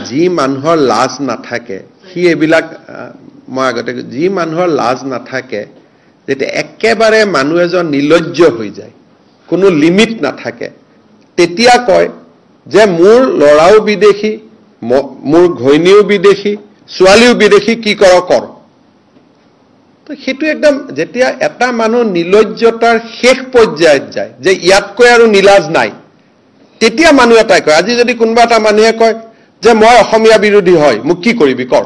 যি মানুহৰ লাজ নাথাকে সি এবিলাক মই আগতে যি মানুহৰ লাজ নাথাকে যেতিয়া একেবাৰে মানুহ এজন নিলজ্জ হৈ যায় কোনো লিমিট নাথাকে তেতিয়া কয় যে মোৰ লৰাও বিদেশী মোৰ ঘৈণীও বিদেশী ছোৱালীও বিদেশী কি কৰ তো সেইটো একদম যেতিয়া এটা মানুহ নিলজ্জতাৰ শেষ পৰ্যায়ত যায় যে ইয়াতকৈ আৰু নিলাজ নাই তেতিয়া মানুহ এটাই কয় আজি যদি কোনোবা এটা মানুহে কয় যে মই অসমীয়া বিৰোধী হয় মোক কি কৰিবি কৰ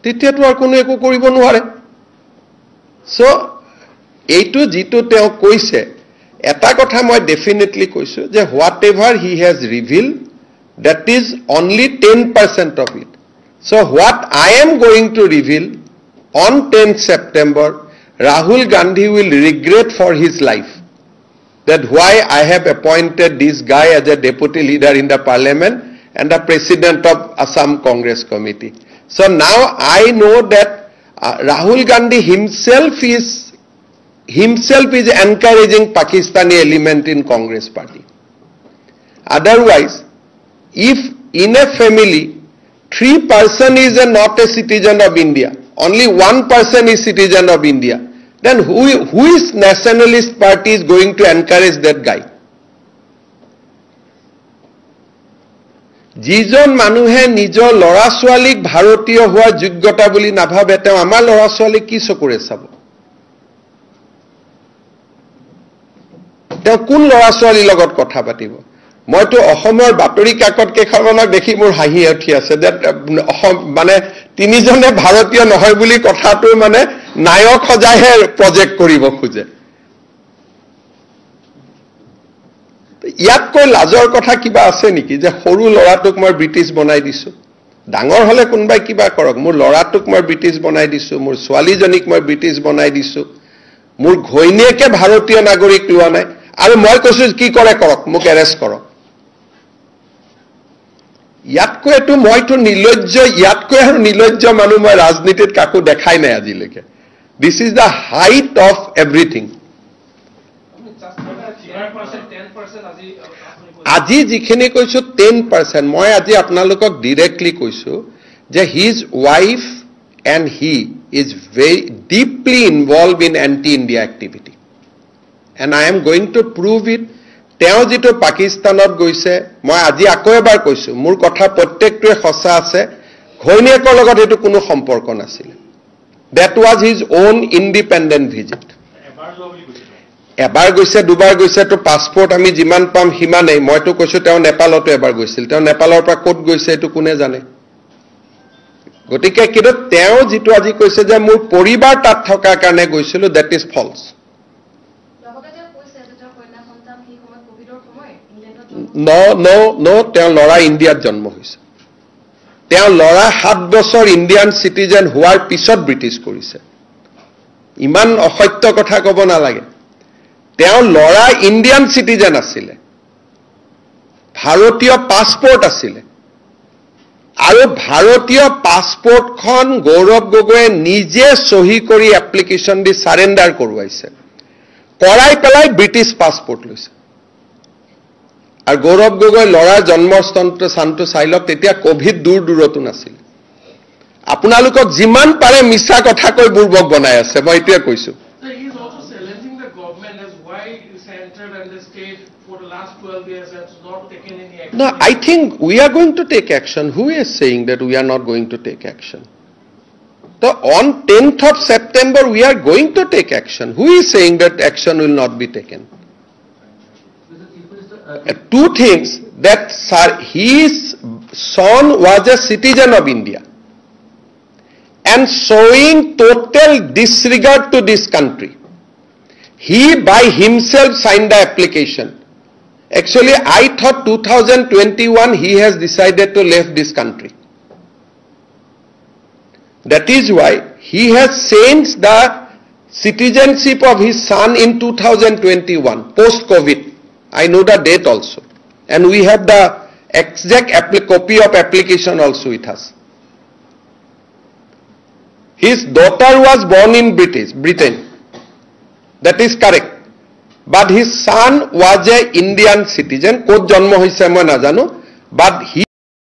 তেতিয়াতো আৰু কোনো একো কৰিব নোৱাৰে সো এইটো যিটো তেওঁ কৈছে এটা কথা মই ডেফিনেটলি কৈছো যে what ever he has reveal that is only 10% of it so what I am going to reveal on 10th September Rahul Gandhi will regret for his life that why I have appointed this guy as a deputy leader in the parliament and the president of Assam Congress committee so now I know that Rahul Gandhi himself is encouraging Pakistani element in Congress party otherwise if in a family 3% is not a citizen of India only 1% is citizen of India then who is nationalist party is going to encourage that guy যিজন মানুহে নিজৰ লৰা ছোৱালীক ভাৰতীয় হোৱা যোগ্যতা বুলি নাভাবে তেওঁ আমাৰ লৰা ছোৱালীক কি চকুৰে চাব তেওঁ কোন লৰা ছোৱালীৰ লগত কথা পাতিব মইতো অসমৰ বাতৰি কাকত কেইখনক দেখি মোৰ হাঁহি উঠি আছে যে মানে তিনিজনে ভাৰতীয় নহয় বুলি কথাটো মানে নায়ক সজাইহে প্ৰজেক্ট কৰিব খোজে ইয়াতকৈ লাজৰ কথা কিবা আছে নেকি যে সৰু লৰাটোক মই ব্ৰিটিছ বনাই দিছো ডাঙৰ হলে কোনবাই কিবা কৰক মোৰ লৰাটোক মই ব্ৰিটিছ বনাই দিছো মোৰ ছোৱালীজনীক মই ব্ৰিটিছ বনাই দিছো মোৰ ঘৈণীয়েকে ভাৰতীয় নাগৰিক লোৱা নাই আৰু মই কৈছো কি কৰে কৰক মোক এৰেষ্ট কৰক ইয়াতকৈ এটো মইতো নিলজ্জ ইয়াতকৈ আৰু নিলজ্জ মানুহ মই ৰাজনীতিত কাকো দেখাই নাই আজিলৈকে this is the height of everything আজি যিখিনি কৈছো 10% মই আজি আপোনালোকক ডাইৰেক্টলি কৈছো যে his wife and he is very deeply involve in anti India activity and I am going to prove it তেওঁ যেটো পাকিস্তানত গৈছে মই আজি আকৌ এবাৰ কৈছো মোৰ কথা প্ৰত্যেকটোৱে সঁচা আছে ঘৈণীয়েকৰ লগত এটো কোনো সম্পৰ্ক নাছিল that was his own independent visit এবাৰ গৈছে দুবাৰ গৈছে তো পাসপোৰ্ট আমি যিমান পাম হিমানেই মইতো কৈছো তেওঁ নেপালতো এবাৰ গৈছিল তেওঁ নেপালৰ পৰা ক'ত গৈছে এটো কোনে জানে গতিকে কিন্তু তেওঁ যেটো আজি কৈছে যে মোৰ পৰিবাৰ তাত থকাৰ কাৰণে গৈছিল that is false no তেওঁ লৰা ইণ্ডিয়াত জন্ম হৈছে তেওঁ লৰা 7 বছৰ ইণ্ডিয়ান সিটিজেন হোৱাৰ পিছত ব্ৰিটিছ কৰিছে ইমান অসত্য কথা ক'ব নালাগে তেওঁ লৰা ইণ্ডিয়ান সিটিজেন আছিল ভাৰতীয় পাসপোৰ্ট আছিল আৰু ভাৰতীয় পাসপোৰ্টখন গৌৰৱ গগৈয়ে নিজে সহি কৰি এপ্লিকেশন দি সাৰেন্ডাৰ কৰোৱাইছে কৰাই পেলাই ব্ৰিটিছ পাসপোৰ্ট লৈছে আৰ গৌৰব গগৈ লৰাৰ জন্মস্থানটো চাইলক তেতিয়া কোভিড দূৰতো নাছিল আপোনালোকক যিমান পাৰে মিছা কথা কৈ বুৰবক বনাই আছে মই এতিয়া কৈছো No, I think we are going to take action. Who is saying that we are not going to take action? So on 10th of September we are going to take action. Who is saying that action will not be taken? Two things that his son was a citizen of India and showing total disregard to this country. He by himself signed the application. Actually, I thought 2021 he has decided to leave this country. That is why he has changed the citizenship of his son in 2021 post-COVID. I know the date also, and we have the exact copy of application also with us. His daughter was born in Britain. That is correct. But his son was a Indian citizen. Kot janmo hoise moi najano. But he